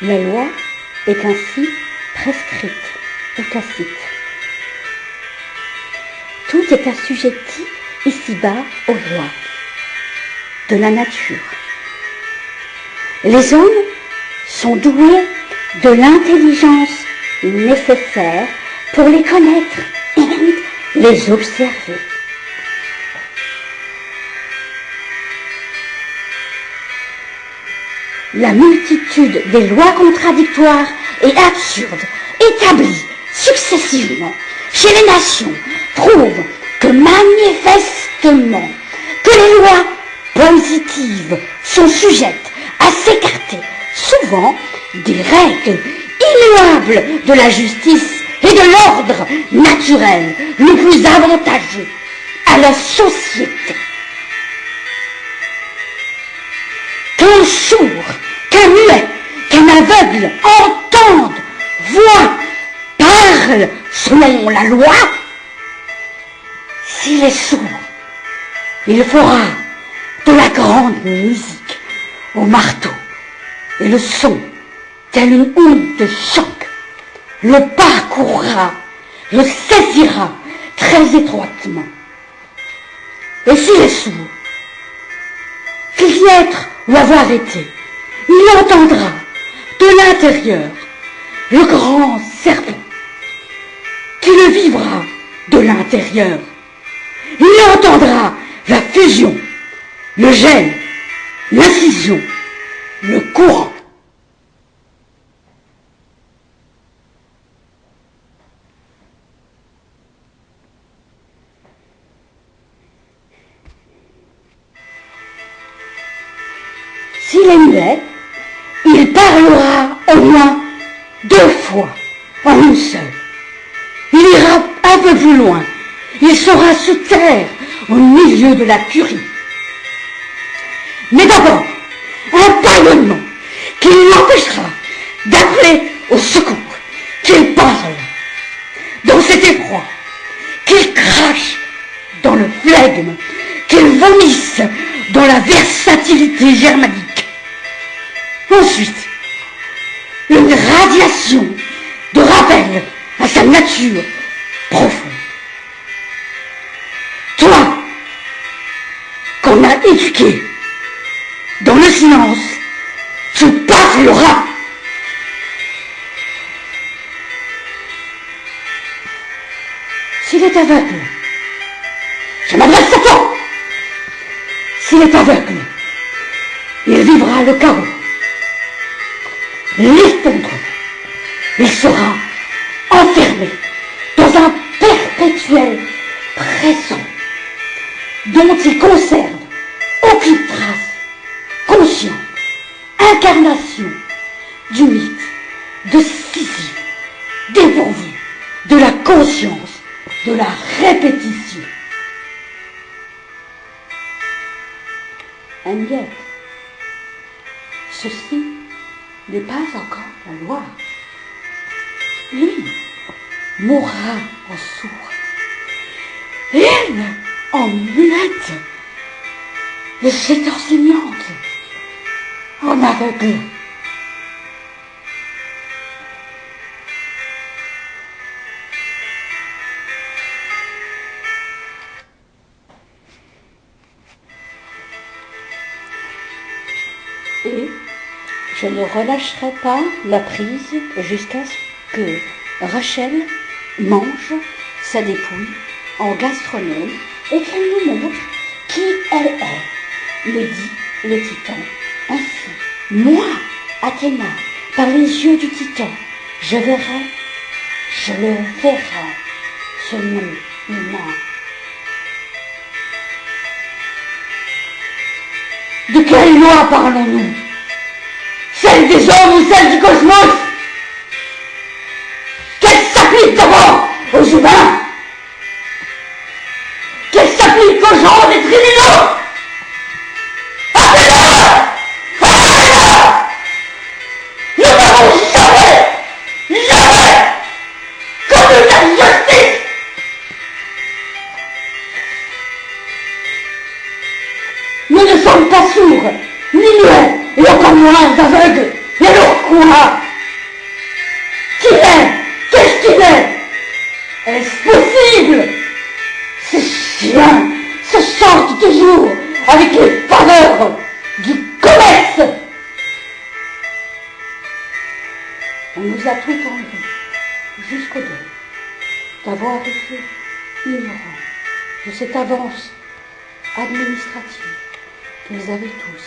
La loi est ainsi prescrite ou tacite. Tout est assujetti ici-bas aux lois de la nature. Les hommes sont doués de l'intelligence nécessaire pour les connaître et les observer. La multitude des lois contradictoires et absurdes établies successivement chez les nations prouve que manifestement que les lois positives sont sujettes à s'écarter souvent des règles immuables de la justice et de l'ordre naturel le plus avantageux à la société. Qu'un sourd, qu'un muet, qu'un aveugle entende, voit, parle selon la loi, s'il est sourd, il fera de la grande musique au marteau et le son, tel une onde de choc, le parcourra, le saisira très étroitement. Et s'il est sourd, qu'il y être ou avoir été, il entendra de l'intérieur le grand serpent qui le vivra de l'intérieur. Il entendra la fusion, le gel, l'incision, le courant. S'il est muet, il parlera au moins 2 fois en une seule. Il ira un peu plus loin. Il saura se taire au milieu de la curie. Mais d'abord, un bâillement qui l'empêchera d'appeler au secours, qu'il parle dans cet effroi, qu'il crache dans le flegme, qu'il vomisse dans la versatilité germanique. Ensuite, une radiation de rappel à sa nature profonde. Toi, qu'on a éduqué dans le silence, tu parleras. S'il est aveugle, je m'adresse à toi. S'il est aveugle, il vivra le chaos, l'effondrement. Il sera enfermé dans un perpétuel présent dont il conserve aucune trace, conscience, incarnation du mythe de Sisyphe, dépourvu de la conscience de la répétition. And yet, ceci n'est pas encore la loi. Lui mourra en sourd, elle en muette, et cette enseignante en aveugle. Et je ne relâcherai pas la prise jusqu'à ce que Rachel mange sa dépouille en gastronome et qu'elle nous montre qui elle est, me dit le titan. Ainsi, moi, Athéna, par les yeux du titan, je le verrai, ce nom humain. De quelle loi parlons-nous? Celle des hommes ou celle du cosmos? Qu'elle s'applique d'abord aux humains? Qu'elle s'applique aux gens des tribunaux? Appelez-le! Nous n'avons jamais connu la justice! Nous ne sommes pas sourds, ni muets, et encore moins aveugles, Mais alors quoi? Qui est? Qu'est-ce qu'il est? Est-ce possible? Ces chiens se chantent toujours avec les faveurs du commerce. On nous a tout enlevé, jusqu'au deuil, d'avoir été ignorants de cette avance administrative qu'ils avaient tous,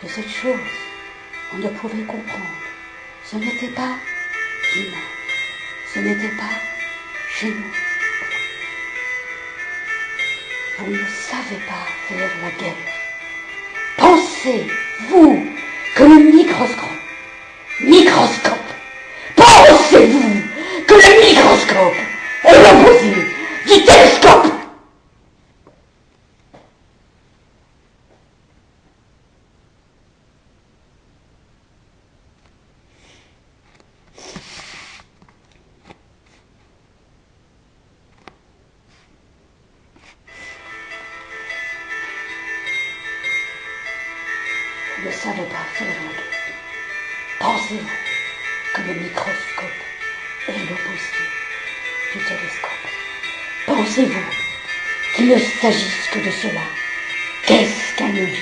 de cette chose qu'on ne pouvait comprendre. Ce n'était pas humain, ce n'était pas chez nous. Vous ne savez pas faire la guerre. Pensez-vous que le microscope, pensez-vous que le microscope est l'opposé du télescope? Vous ne savez pas faire la guerre. Pensez-vous que le microscope est l'opposé du télescope? Pensez-vous qu'il ne s'agisse que de cela? Qu'est-ce qu'un œil?